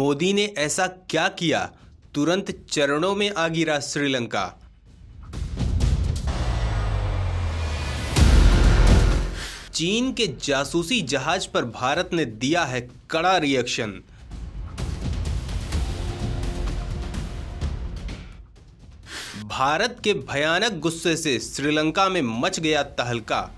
मोदी ने ऐसा क्या किया, तुरंत चरणों में आ गिरा श्रीलंका। चीन के जासूसी जहाज पर भारत ने दिया है कड़ा रिएक्शन। भारत के भयानक गुस्से से श्रीलंका में मच गया तहलका।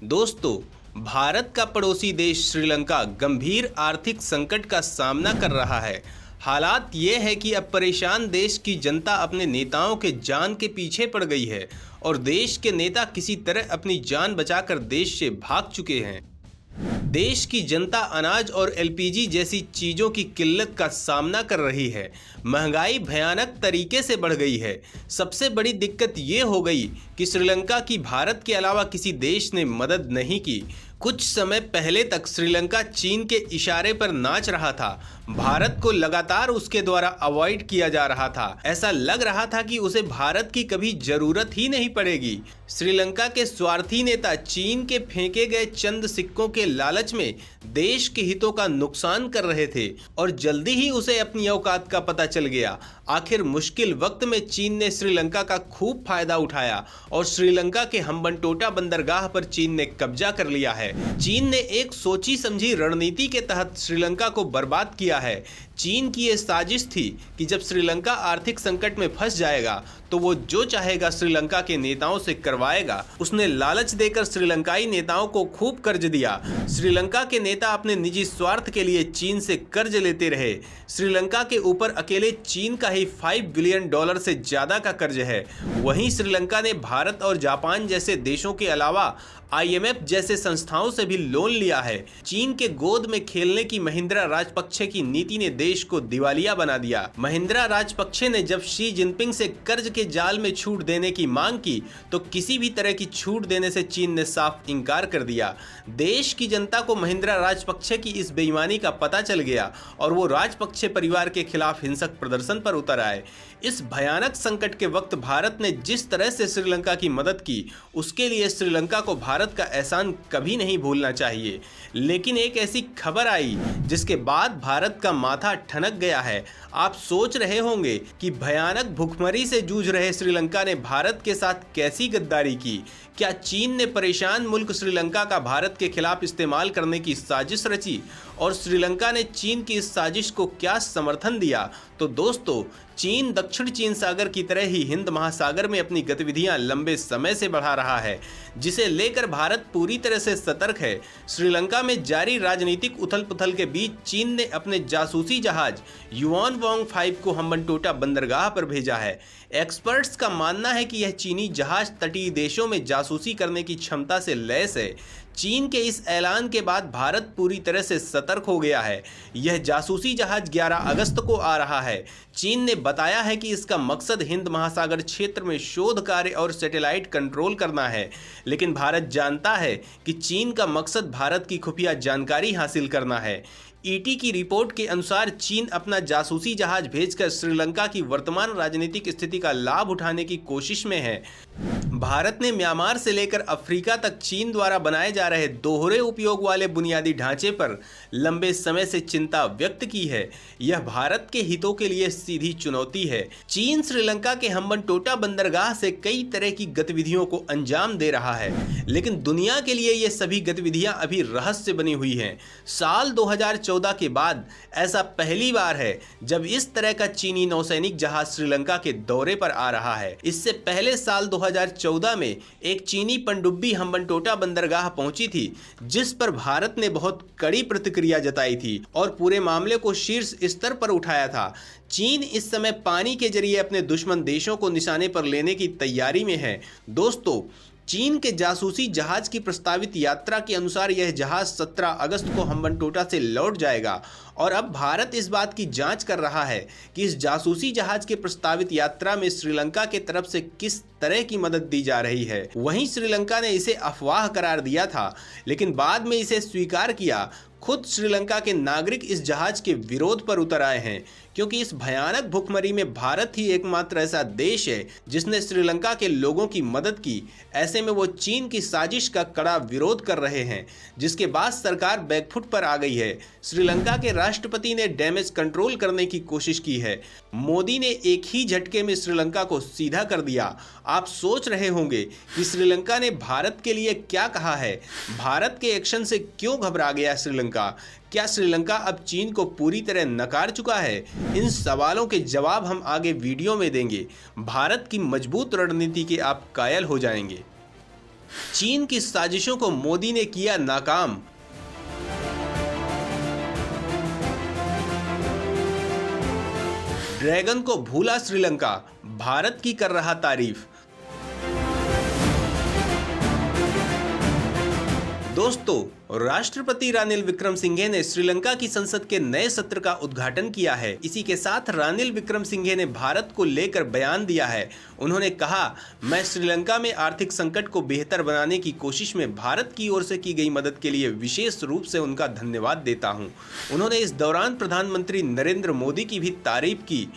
दोस्तों, भारत का पड़ोसी देश श्रीलंका गंभीर आर्थिक संकट का सामना कर रहा है। हालात ये है कि अब परेशान देश की जनता अपने नेताओं के जान के पीछे पड़ गई है और देश के नेता किसी तरह अपनी जान बचाकर देश से भाग चुके हैं। देश की जनता अनाज और एलपीजी जैसी चीज़ों की किल्लत का सामना कर रही है। महंगाई भयानक तरीके से बढ़ गई है। सबसे बड़ी दिक्कत ये हो गई कि श्रीलंका की भारत के अलावा किसी देश ने मदद नहीं की। कुछ समय पहले तक श्रीलंका चीन के इशारे पर नाच रहा था। भारत को लगातार उसके द्वारा अवॉइड किया जा रहा था। ऐसा लग रहा था कि उसे भारत की कभी जरूरत ही नहीं पड़ेगी। श्रीलंका के स्वार्थी नेता चीन के फेंके गए चंद सिक्कों के लालच में देश के हितों का नुकसान कर रहे थे और जल्दी ही उसे अपनी औकात का पता चल गया। आखिर मुश्किल वक्त में चीन ने श्रीलंका का खूब फायदा उठाया और श्रीलंका के हम्बनटोटा बंदरगाह पर चीन ने कब्जा कर लिया है। चीन ने एक सोची समझी रणनीति के तहत श्रीलंका को बर्बाद किया है। चीन की यह साजिश थी कि जब श्रीलंका आर्थिक संकट में फंस जाएगा तो वो जो चाहेगा श्रीलंका के नेताओं से करवाएगा। उसने लालच देकर श्रीलंकाई नेताओं को खूब कर्ज दिया। श्रीलंका के नेता अपने निजी स्वार्थ के लिए चीन से कर्ज लेते रहे। श्रीलंका के ऊपर अकेले चीन का ही $5 बिलियन से ज्यादा का कर्ज है। वहीं श्रीलंका ने भारत और जापान जैसे देशों के अलावा IMF जैसे संस्थाओं से भी लोन लिया है। चीन के गोद में खेलने की महिंद्रा राजपक्षे की नीति ने देश को दिवालिया बना दिया। महिंद्रा राजपक्षे ने जब शी जिनपिंग से कर्ज के जाल में छूट देने की मांग की तो किसी भी तरह की छूट देने से चीन ने साफ इनकार कर दिया। देश की जनता को महिंद्रा राजपक्षे की इस बेईमानी का पता चल गया और वो राजपक्षे परिवार के खिलाफ हिंसक प्रदर्शन पर उतर आए। इस भयानक संकट के वक्त भारत ने जिस तरह से श्रीलंका की मदद की उसके लिए श्रीलंका को भारत का एहसान कभी नहीं भूलना चाहिए। लेकिन एक ऐसी खबर आई जिसके बाद भारत का माथा ठनक गया है। आप सोच रहे होंगे कि भयानक भूखमरी से जूझ रहे श्रीलंका ने भारत के साथ कैसी गद्दारी की। क्या चीन ने परेशान मुल्क श्रीलंका का भारत के खिलाफ इस्तेमाल करने की साजिश रची और श्रीलंका ने चीन की इस साजिश को क्या समर्थन दिया? तो दोस्तों, चीन दक्षिण चीन सागर की तरह ही हिंद महासागर में अपनी गतिविधियां लंबे समय से बढ़ा रहा है, जिसे लेकर भारत पूरी तरह से सतर्क है। श्रीलंका में जारी राजनीतिक उथल-पुथल के बीच चीन ने अपने जासूसी जहाज युआन वांग 5 को हम्बनटोटा बंदरगाह पर भेजा है। एक्सपर्ट्स का मानना है कि यह चीनी जहाज तटीय देशों में जासूसी करने की क्षमता से लैस है। चीन के इस ऐलान के बाद भारत पूरी तरह से सतर्क हो गया है। यह जासूसी जहाज 11 अगस्त को आ रहा है। चीन ने बताया है कि इसका मकसद हिंद महासागर क्षेत्र में शोध कार्य और सैटेलाइट कंट्रोल करना है। लेकिन भारत जानता है कि चीन का मकसद भारत की खुफिया जानकारी हासिल करना है। ET की रिपोर्ट के अनुसार चीन अपना जासूसी जहाज भेजकर श्रीलंका की वर्तमान राजनीतिक स्थिति का लाभ उठाने की कोशिश में है। भारत ने म्यांमार से लेकर अफ्रीका तक चीन द्वारा बनाए जा रहे दोहरे उपयोग वाले बुनियादी ढांचे पर लंबे समय से चिंता व्यक्त की है। यह भारत के हितों के लिए सीधी चुनौती है। चीन श्रीलंका के हम्बनटोटा बंदरगाह से कई तरह की गतिविधियों को अंजाम दे रहा है, लेकिन दुनिया के लिए ये सभी गतिविधियां अभी रहस्य बनी हुई हैं। साल 2014 के बाद ऐसा पहली बार है जब इस तरह का चीनी नौसैनिक जहाज श्रीलंका के दौरे पर आ रहा है। इससे पहले साल 2014 में एक चीनी पनडुब्बी हम्बनटोटा बंदरगाह पहुंची थी, जिस पर भारत ने बहुत कड़ी प्रतिक्रिया जताई थी और पूरे मामले को शीर्ष स्तर पर उठाया था। चीन इस समय पानी के जरिए अपने दुश्मन देशों को निशाने पर लेने की तैयारी में है। दोस्तों, चीन के जासूसी जहाज की प्रस्तावित यात्रा के अनुसार यह जहाज 17 अगस्त को हम्बनटोटा से लौट जाएगा और अब भारत इस बात की जांच कर रहा है कि इस जासूसी जहाज के प्रस्तावित यात्रा में श्रीलंका के तरफ से किस तरह की मदद दी जा रही है। वहीं श्रीलंका ने इसे अफवाह करार दिया था, लेकिन बाद में इसे स्वीकार किया। खुद श्रीलंका के नागरिक इस जहाज के विरोध पर उतर आए हैं, क्योंकि इस भयानक भुखमरी में भारत ही एकमात्र ऐसा देश है जिसने श्रीलंका के लोगों की मदद की। ऐसे में वो चीन की साजिश का कड़ा विरोध कर रहे हैं, जिसके बाद सरकार बैकफुट पर आ गई है। श्रीलंका के राष्ट्रपति ने डैमेज कंट्रोल करने की कोशिश की है। मोदी ने एक ही झटके में श्रीलंका को सीधा कर दिया। आप सोच रहे होंगे कि श्रीलंका ने भारत के लिए क्या कहा है, भारत के एक्शन से क्यों घबरा गया श्रीलंका? क्या श्रीलंका अब चीन को पूरी तरह नकार चुका है? इन सवालों के जवाब हम आगे वीडियो में देंगे। भारत की मजबूत रणनीति के आप कायल हो जाएंगे। चीन की साजिशों को मोदी ने किया नाकाम। ड्रैगन को भूला श्रीलंका, भारत की कर रहा तारीफ। दोस्तों, राष्ट्रपति रानिल विक्रमसिंघे ने श्रीलंका की संसद के नए सत्र का उद्घाटन किया है। इसी के साथ रानिल विक्रमसिंघे ने भारत को लेकर बयान दिया है। उन्होंने कहा, मैं श्रीलंका में आर्थिक संकट को बेहतर बनाने की कोशिश में भारत की ओर से की गई मदद के लिए विशेष रूप से उनका धन्यवाद देता हूं। उन्होंने इस दौरान प्रधानमंत्री नरेंद्र मोदी की भी तारीफ की।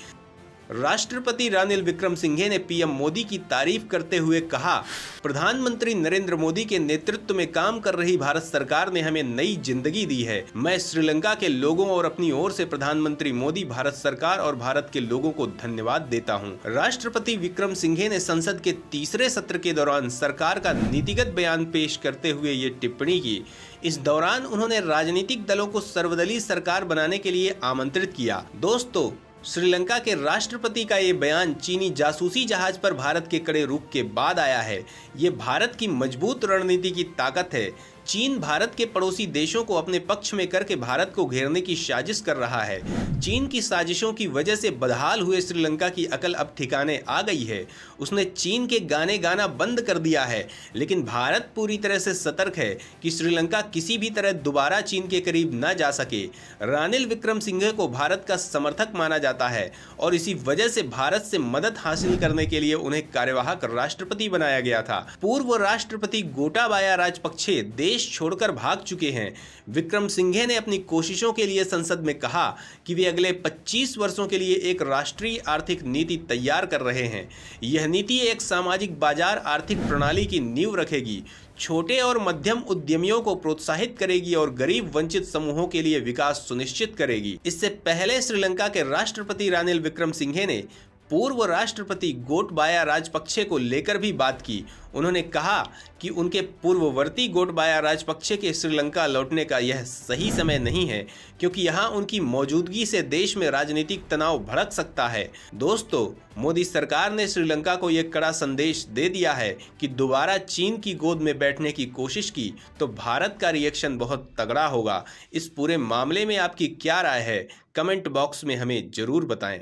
राष्ट्रपति रानिल विक्रमसिंघे ने पीएम मोदी की तारीफ करते हुए कहा, प्रधानमंत्री नरेंद्र मोदी के नेतृत्व में काम कर रही भारत सरकार ने हमें नई जिंदगी दी है। मैं श्रीलंका के लोगों और अपनी ओर से प्रधानमंत्री मोदी, भारत सरकार और भारत के लोगों को धन्यवाद देता हूं। राष्ट्रपति विक्रमसिंघे ने संसद के तीसरे सत्र के दौरान सरकार का नीतिगत बयान पेश करते हुए ये टिप्पणी की। इस दौरान उन्होंने राजनीतिक दलों को सर्वदलीय सरकार बनाने के लिए आमंत्रित किया। दोस्तों, श्रीलंका के राष्ट्रपति का ये बयान चीनी जासूसी जहाज पर भारत के कड़े रुख के बाद आया है। ये भारत की मजबूत रणनीति की ताकत है। चीन भारत के पड़ोसी देशों को अपने पक्ष में करके भारत को घेरने की साजिश कर रहा है। चीन की साजिशों की वजह से बदहाल हुए श्रीलंका की अकल अब ठिकाने आ गई है। उसने चीन के गाने गाना बंद कर दिया है, लेकिन भारत पूरी तरह से सतर्क है कि श्रीलंका किसी भी तरह दोबारा चीन के करीब न जा सके। रानिल विक्रमसिंघे को भारत का समर्थक माना जाता है और इसी वजह से भारत से मदद हासिल करने के लिए उन्हें कार्यवाहक राष्ट्रपति बनाया गया था। पूर्व राष्ट्रपति गोटाबाया राजपक्षे देश छोड़कर भाग चुके हैं। विक्रमसिंघे ने अपनी कोशिशों के लिए संसद में कहा कि वे अगले 25 वर्षों के लिए एक राष्ट्रीय आर्थिक नीति तैयार कर रहे हैं। यह नीति एक सामाजिक बाजार आर्थिक प्रणाली की नींव रखेगी, छोटे और मध्यम उद्यमियों को प्रोत्साहित करेगी और गरीब वंचित समूहों के लिए विकास सुनिश्चित करेगी। इससे पहले श्रीलंका के राष्ट्रपति रानिल विक्रमसिंघे ने पूर्व राष्ट्रपति गोटबाया राजपक्षे को लेकर भी बात की। उन्होंने कहा कि उनके पूर्ववर्ती गोटबाया राजपक्षे के श्रीलंका लौटने का यह सही समय नहीं है, क्योंकि यहां उनकी मौजूदगी से देश में राजनीतिक तनाव भड़क सकता है। दोस्तों, मोदी सरकार ने श्रीलंका को यह कड़ा संदेश दे दिया है कि दोबारा चीन की गोद में बैठने की कोशिश की तो भारत का रिएक्शन बहुत तगड़ा होगा। इस पूरे मामले में आपकी क्या राय है? कमेंट बॉक्स में हमें जरूर बताएं।